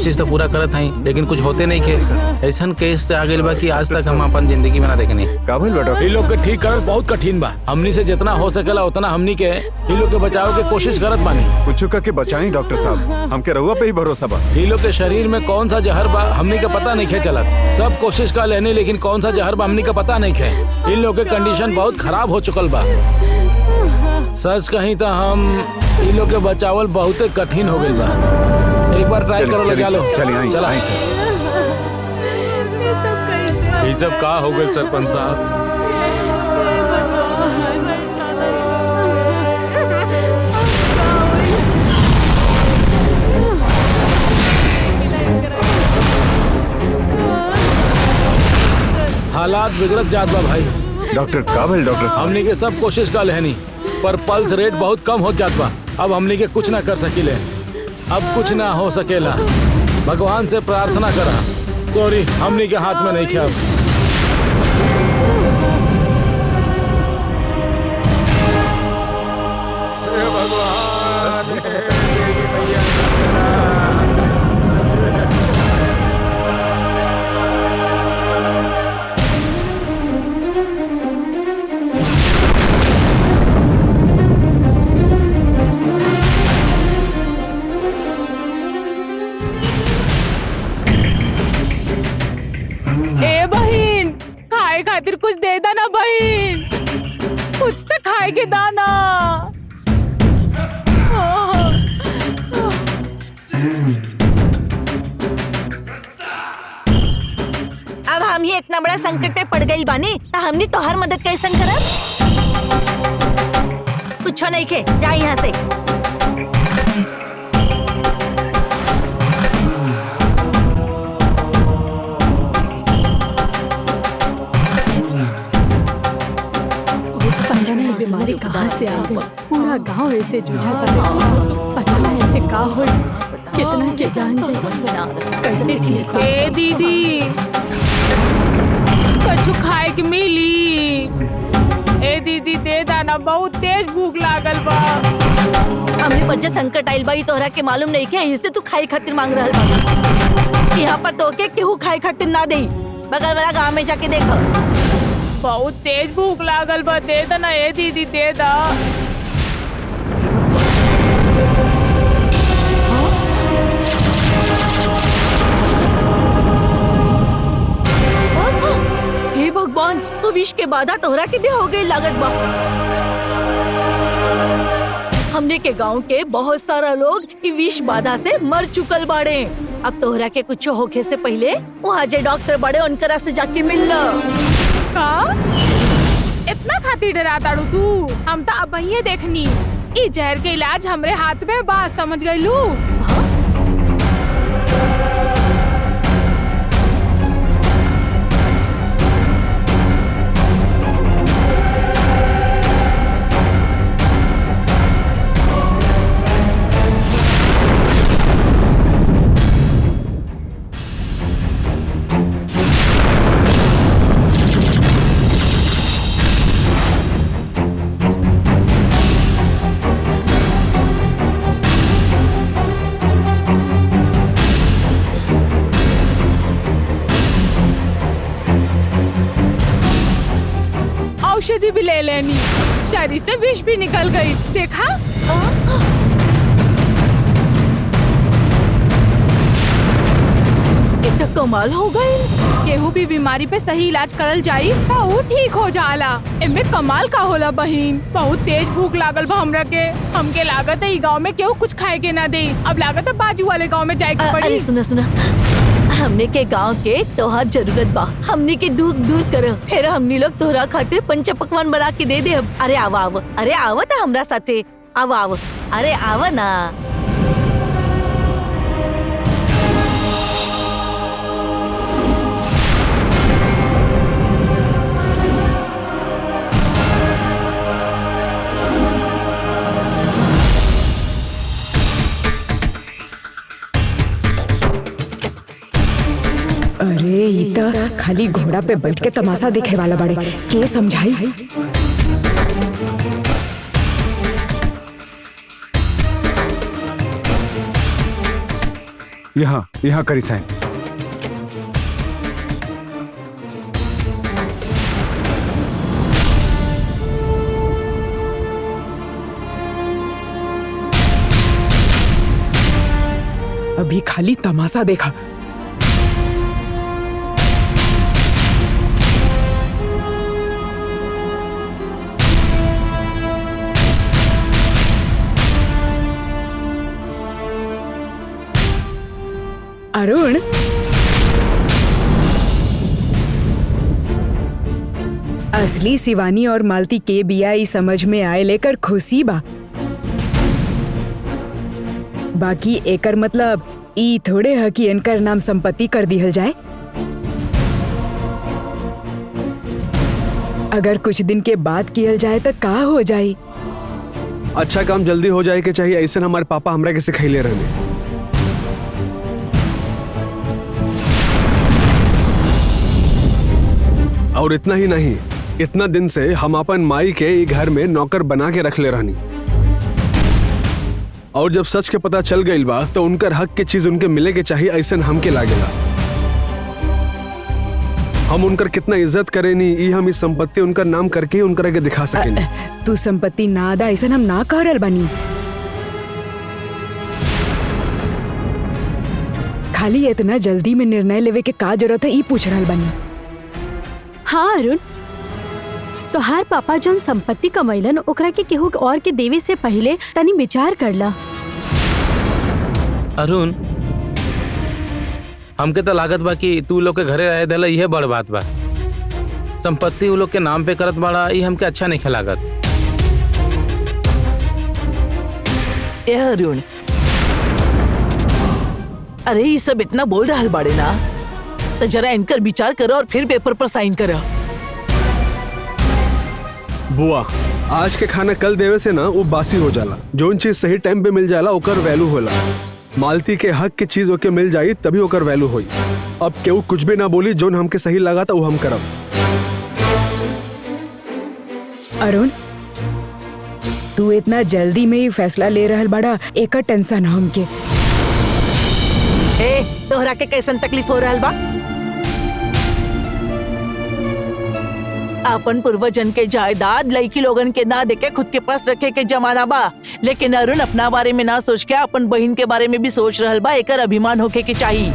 कोशिश तो पूरा करत हई लेकिन कुछ होते नहीं खे। ऐसा केस से आ गइल बा कि आज तक हम अपन जिंदगी में ना देखनी। का भइल बा डॉक्टर? इ लोग के ठीक करल बहुत कठिन बा। हमनी से जितना हो सकेला उतना हमनी के इ लोग के बचाव के कोशिश करत बानी। कुछ के बचाई डॉक्टर साहब, हमके रहुआ पे ही भरोसा बा। इ लोग के शरीर में कौन सा जहर बा हमनी के पता नहीं खे चलत। सब कोशिश कर लेनी लेकिन कौन सा जहर बा हमनी के पता नहीं खे। इन लोग के कंडीशन बहुत खराब हो चुकल बा। सच कहीं तो हम इन लोग के बचावल बहुत कठिन हो गइल बा। एक बार ट्राई करो, लगा लो। चलिए चला। आई सर। ये सब का हो गइल सरपंच साहब? हालात बिगड़त जात बा भाई। डॉक्टर का भइल डॉक्टर साहब? हमनी के सब कोशिश कर लेनी पर पल्स रेट बहुत कम हो जात बा। अब हमनी के कुछ ना कर सकीले। अब कुछ ना हो सकेला। भगवान से प्रार्थना करा। सॉरी, हमनी के हाथ में नहीं खे। अब खातिर कुछ दे देना बहन, कुछ तो खाए के दाना। अब हम ये इतना बड़ा संकट पे पड़ गई बानी तो हमने तो हर मदद कैसन करब? कुछ नहीं खे, जा यहाँ से। बीमारी कहाँ से आ गई? पूरा गांव ऐसे जूझा था। पता नहीं ऐसे का हो, कितना के जान जाए, कैसे ठीक हो? ए दीदी, कुछ खाए के मिली? ए दीदी दे दाना, बहुत तेज भूख लागल बा। हमरे पर जे संकट आइल बा ई तोहरा के मालूम नहीं के इससे तू खाए खातिर मांग रहल बा। यहाँ पर तो के केहू खाए खातिर ना दे। बगल वाला गांव में जाके देखो। बहुत तेज भूख लागल बा, दे देना ए दीदी, दे दा। हे भगवान, तो विष के बाधा तोहरा के भी हो गई लागत बा। हमने के गांव के बहुत सारा लोग ई विष बाधा से मर चुकल बाड़े। अब तोहरा के कुछ होखे से पहले वहाँ जे डॉक्टर बड़े उनकरा से जाके मिल लो। का? इतना खातिर डरा ताड़ू तू? हम तो अब वही देखनी ई जहर के इलाज हमरे हाथ में बा, समझ गईलू? औषधि भी ले लेनी, शरीर से विष भी निकल गई। देखा? इतना कमाल हो गई। केहू भी बीमारी पे सही इलाज करल जाई तो वो ठीक हो जाला। इनमें कमाल का होला बहिन। बहुत तेज भूख लागल बा हमरा के। हमके लागत है ई गांव में केहू कुछ खाए के ना दे। अब लागत है बाजू वाले गांव में जाए के पड़ी। अरे सुना सुना, हमने के गांव के तोहार जरूरत बा। हमने के दुख दूर करो, फिर हमनी लोग तोहरा खातिर पंच पकवान बना के दे दे। अरे आवा आवा, अरे आवा था हमरा साथे। आवा आवा, अरे आवा ना। अरे ई त खाली घोड़ा पे बैठ के तमाशा देखे वाला बड़े, के समझाई? यहाँ यहाँ करी साइन। अभी खाली तमाशा देखा। अरुण, असली शिवानी और मालती के बिया ई समझ में आए लेकर खुशी बा। बाकी एकर मतलब ई थोड़े है कि इनकर नाम संपत्ति कर दिहल जाए। अगर कुछ दिन के बाद कियल जाए तो का हो जाए? अच्छा काम जल्दी हो जाए के चाहिए, ऐसे हमारे पापा हमरा के सिखैले रहने। और इतना ही नहीं, इतना दिन से हम अपन माई के ई घर में नौकर बना के रख ले रहनी, और जब सच के पता चल गई बा तो उनकर हक के चीज उनके मिले के चाहिए, ऐसे हमके लागेला। हम उनकर कितना इज्जत करेनी, ई हम इस संपत्ति उनकर नाम करके उनकर के दिखा सकेनी। तू संपत्ति ना दा ऐसा हम ना कह रहल बानी। खाली इतना जल्दी में निर्णय लेवे के का जरूरत है ई पूछ रहल बानी। हाँ अरुण, तोहार पापा जन संपत्ति कमैलन ओकरा के केहू और के देवे से पहले तनी विचार करला। अरुण, हमके तो लागत बा कि तू लोग के घरे रहे देला, यह बड़ बात बा। संपत्ति उ लोग के नाम पे करत बाड़ा, ये हमके अच्छा नहीं लागत। ए अरुण, अरे ये सब इतना बोल रहा बाड़े ना, तो जरा इनकर विचार करो और फिर पेपर पर साइन करो। बुआ, आज के खाना कल देवे से ना वो बासी हो जाला। जोन चीज सही टाइम पे मिल जाला ओकर वैल्यू होला। मालती के हक की चीज ओके मिल जाई तभी ओकर वैल्यू होई। अब केहू कुछ भी ना बोली, जोन हमके सही लगा था वो हम करब। अरुण, तू इतना जल्दी में ही फैसला ले रहल बड़ा, एक टेंशन हमके। ए, तोहरा के कैसन तकलीफ हो रहल बा? अपन पूर्वजन के जायदाद लड़की लोगन के ना देके खुद के पास रखे के जमाना बा, लेकिन अरुण अपना बारे में ना सोच के अपन बहन के बारे में भी सोच रहल बा। एकर अभिमान होके के चाहिए।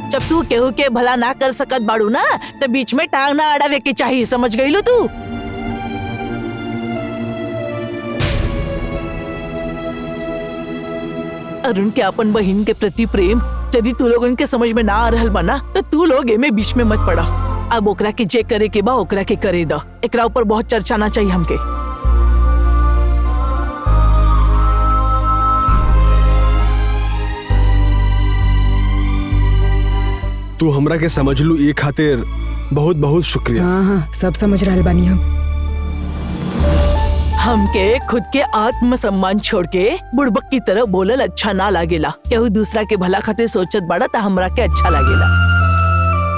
जब तू केहू के भला ना कर सकत बाड़ू ना, तो बीच में टांग ना अड़ावे के चाहिए, समझ गईलू तू? अरुण के अपन बहन के प्रति प्रेम यदि तू लोग उनके समझ में ना आ रहल बना, तो तू लोग एमे बीच में मत पड़ा। अब ओकरा के जे करे के बा ओकरा के करे दा। एकरा ऊपर बहुत चर्चा ना चाहिए हमके। तू हमरा के समझ लू, ये खातिर बहुत बहुत शुक्रिया। हाँ हाँ, सब समझ रहल बानी हम। हमके खुद के आत्म सम्मान छोड़ के बुड़बक की तरह बोलल अच्छा ना लागेला। केहू दूसरा के भला खातिर सोचत बड़ा तो हमरा के अच्छा लागेला।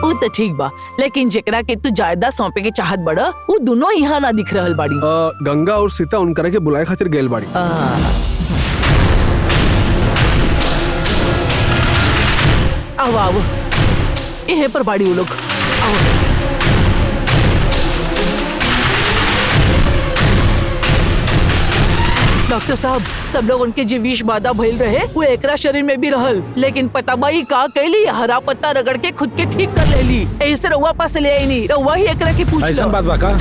वो तो ठीक बा, लेकिन जेकरा के तू जायदाद सौंपे के चाहत बड़ा, वो दोनों यहाँ ना दिख रहल बाड़ी। गंगा और सीता उनकरा के बुलाए खातिर गेल बाड़ी। आओ आओ, यहीं पर बाड़ी वो लोग। आओ। डॉक्टर साहब, सब लोग उनके जे विष बाधा भइल रहे वो एकरा शरीर में भी रहल, लेकिन पता बाई का कैली, हरा पत्ता रगड़ के खुद के ठीक कर लेली। ऐसे रउआ पास ले आई नहीं, रउआ ही एकरा के पूछ ऐसा लो। बात बा का?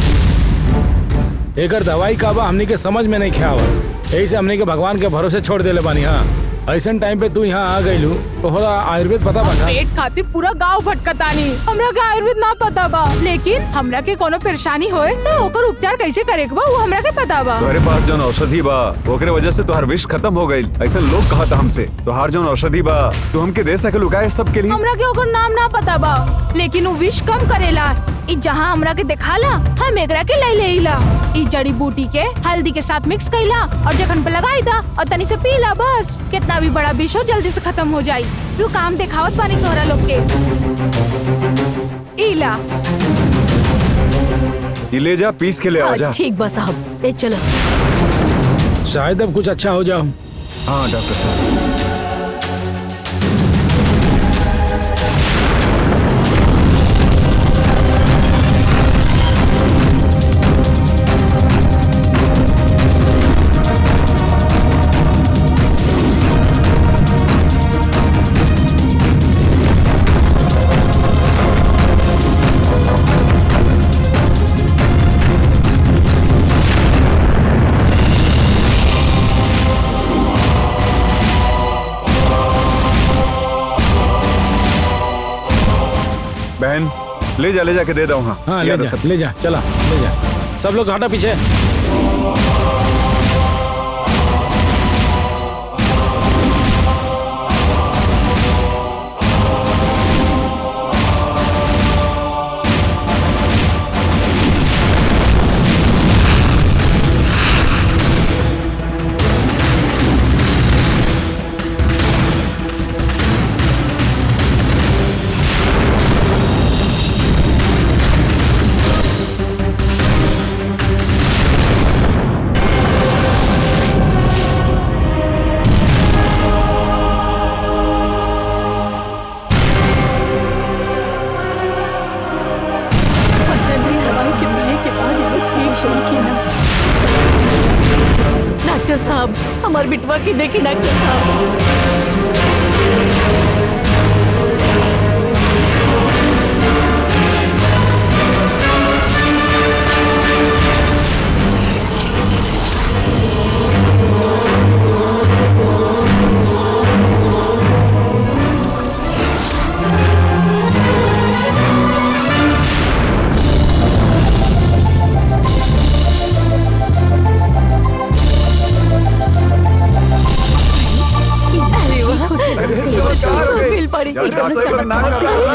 एकर दवाई का बा हमनी के समझ में नहीं ख्यावा, ऐसे हमनी के भगवान के भरोसे छोड़ देले बानी। हाँ, ऐसा टाइम पे तू यहाँ आ गईलू तो थोड़ा आयुर्वेद पता बा? पेट खातिर पूरा गांव भटकतानी, हमरा के आयुर्वेद ना पता बा, लेकिन हमरा के कोनो परेशानी होए तो ओकर उपचार कैसे करे के बा वो हमरा के पता बा। तुम्हारे पास जौन औषधि बा ओकरे वजह से तोहार विष खत्म हो गई, ऐसा लोग कहा था हमसे। तोहार जौन औषधि बा तू हमके दे सके उगाए सबके लिए। हमरा के ओकर नाम ना पता बा, लेकिन वो विष कम करेला। ई जहाँ हमरा के दिखाला हम एकरा के ले लेला। ई जड़ी बूटी के हल्दी के साथ मिक्स कइला और जखन पे लगाई दा और तनी से पीला, बस कितना भी बड़ा विष हो जल्दी से खत्म हो जाई। रू काम दिखावत बानी तोहरा लोग के। इला ये ले जा, पीस के ले आ जा। ठीक बा साहब, ए चलो। शायद अब कुछ अच्छा हो जाओ। हाँ डॉक्टर साहब। बहन ले जाके दे दो। हाँ ले जा चला ले जा। सब लोग हटा पीछे। डॉक्टर साहब हमारे बिटवा की देखिए डॉक्टर साहब।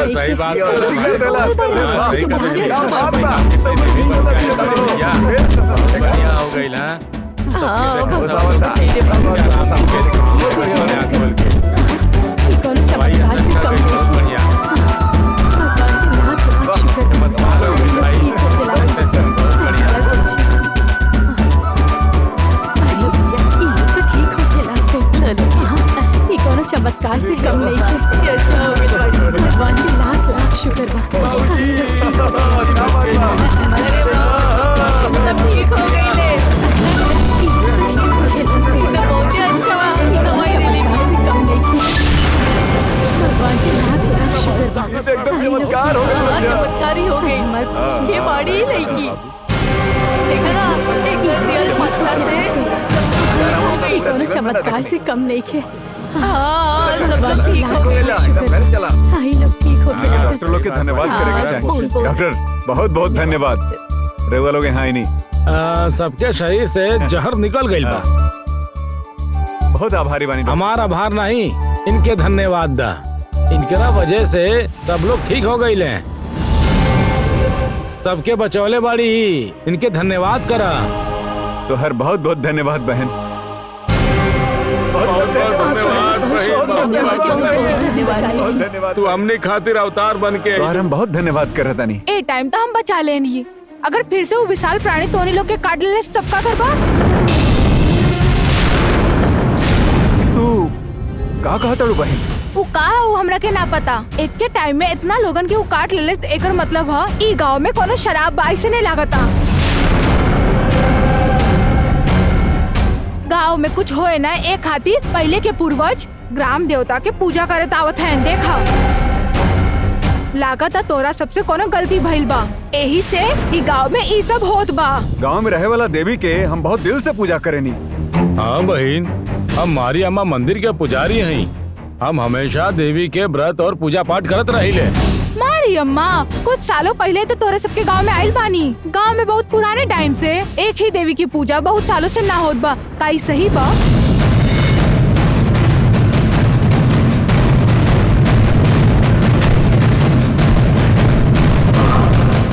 सही बात बढ़िया हो गई ना। चमत्कार से कम नहीं है। भगवान के लाख लाख शुक्र बा। सब ठीक हो गई ले। बहुत ही अच्छा दवाई ले भगवान के लाख लाख शुक्र बा। एकदम चमत्कार हो गया। चमत्कारी हो गई। ये बाड़ी ही नहीं की देखा ना, एक दियल पत्ता से सब कुछ हो गई। कोनो चमत्कार से कम नहीं है। हाँ सब ठीक हो गई। ठीक हो गया। डॉक्टर लोग के धन्यवाद करेंगे। डॉक्टर बहुत बहुत धन्यवाद। रेवा लोग यहाँ ही नहीं। सबके शरीर से जहर निकल गई बा। बहुत आभारी बानी। हमारा आभार नहीं, इनके धन्यवाद दा। इनकरा वजह से सब लोग ठीक हो गई ले। सबके बचौले बाड़ी, इनके धन्यवाद करा। तो हर बहुत बहुत धन्यवाद बहन। तू हमने खातिर अवतार बन के हम बहुत धन्यवाद कर रहा नहीं। ए टाइम तो हम बचा लेनी। अगर फिर से वो विशाल प्राणी तोनी लोग के काट ले तब का करबा? तू का कहता बहन? वो का वो हमरा के ना पता। एक के टाइम में इतना लोगन के वो काट ले एकर मतलब है ई गांव में कोनो शराब बाई से नहीं लागता। गांव में कुछ होए ना एक खातिर पहले के पूर्वज ग्राम देवता के पूजा करत आवत हैं। देखा लागत तोरा सबसे कोनो गलती भइल बा, यही से ई गांव में ई सब होत बा। गांव में रहे वाला देवी के हम बहुत दिल से पूजा करेनी। हाँ बहन, हम मारी अम्मा मंदिर के पुजारी हैं। हम हमेशा देवी के व्रत और पूजा पाठ करत रहिले। मारी अम्मा कुछ सालों पहले तो तोरे सबके गांव में आइल बानी। गांव में बहुत पुराने टाइम से एक ही देवी की पूजा बहुत सालों से ना होत बा। काई सही बा?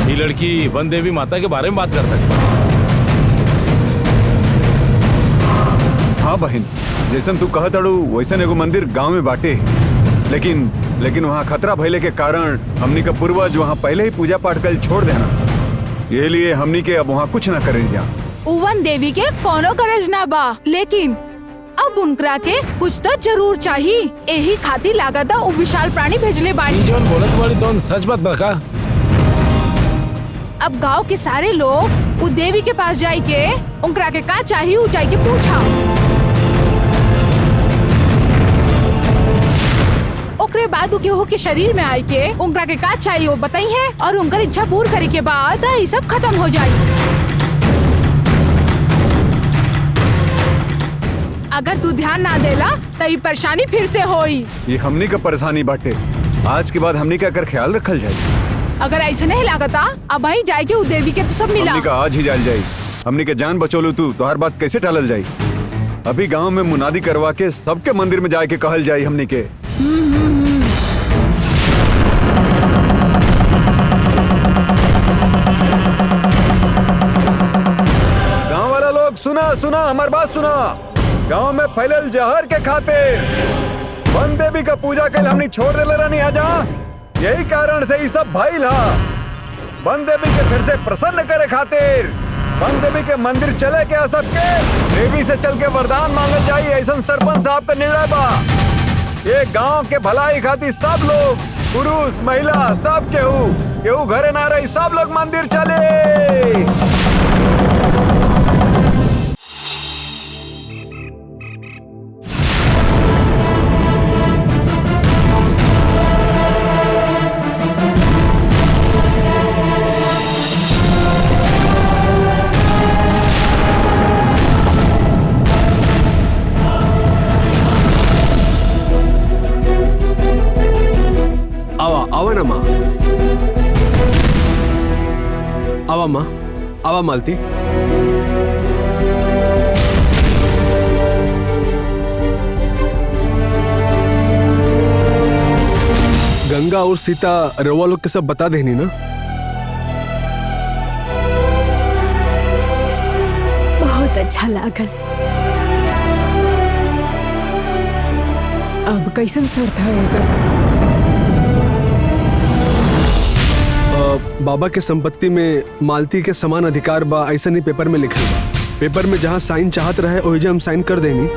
ये लड़की वन देवी माता के बारे में बात करता है। हाँ बहन, जैसन तू कहत अड़ू वैसन एगो मंदिर गांव में बाटे। लेकिन वहाँ खतरा भइले के कारण हमनी का पूर्वज वहाँ पहले ही पूजा पाठ कर छोड़ देना। ये लिए हमनी के अब वहाँ कुछ ना करें। उवन देवी के कोनो गरज ना बा, लेकिन अब उनकरा के कुछ तो जरूर चाहिए। यही खातिर लागत वो विशाल प्राणी भेजले बाड़ी। ई जोन बोलत वाली तो सच बात बका। अब गांव के सारे लोग उ देवी के पास जाई के उनकरा के का चाहिए उ जाई के पूछा। ओकरे बाद उ केहू के शरीर में आई के उनकरा के का चाहिए वो बताई है और उनकर इच्छा पूर्ण करे के बाद ये सब खत्म हो जाई। अगर तू ध्यान ना देला तो ये परेशानी फिर से होई। ये हमनी का परेशानी बाटे। आज के बाद हमनी का अगर ख्याल रखल जाए। अगर ऐसे नहीं लागता अब वहीं जाएगी उ देवी के तो सब मिला। हमनी का आज ही जाल जाई। हमनी के जान बचोलू तू तो हर बात कैसे टालल जाई। अभी गांव में मुनादी करवा के सबके मंदिर में जाके कहल जाई हमनी के। गांव वाला लोग सुना सुना हमार बात सुना। गांव में फैलल जहर के खातिर वन देवी का पूजा कल हमनी छोड़ देले रहनी आजा। यही कारण से ये सब भइल हा। वन देवी के फिर से प्रसन्न करे खातिर वन देवी के मंदिर चले के आ सबके देवी से चल के वरदान मांगल जाई। ऐसा सरपंच साहब का निर्णय बा। ये गांव के भलाई खातिर सब लोग पुरुष महिला सब केहू घरे ना रही सब लोग मंदिर चले। आवा मालती। गंगा और सीता रवा लोग के सब बता देनी ना। बहुत अच्छा लागल। अब कैसन शर्त है एकर? बाबा के संपत्ति में मालती के समान अधिकार बा ऐसा नहीं पेपर में लिखल बा। पेपर में जहाँ साइन चाहत रहे ओहिजे हम साइन कर देनी,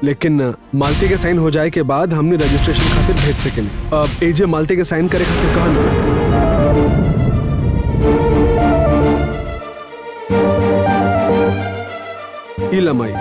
लेकिन मालती के साइन हो जाए के बाद हमने रजिस्ट्रेशन खातिर भेज सकें। अब एजे मालती के साइन करे खातिर कहना। इलामाई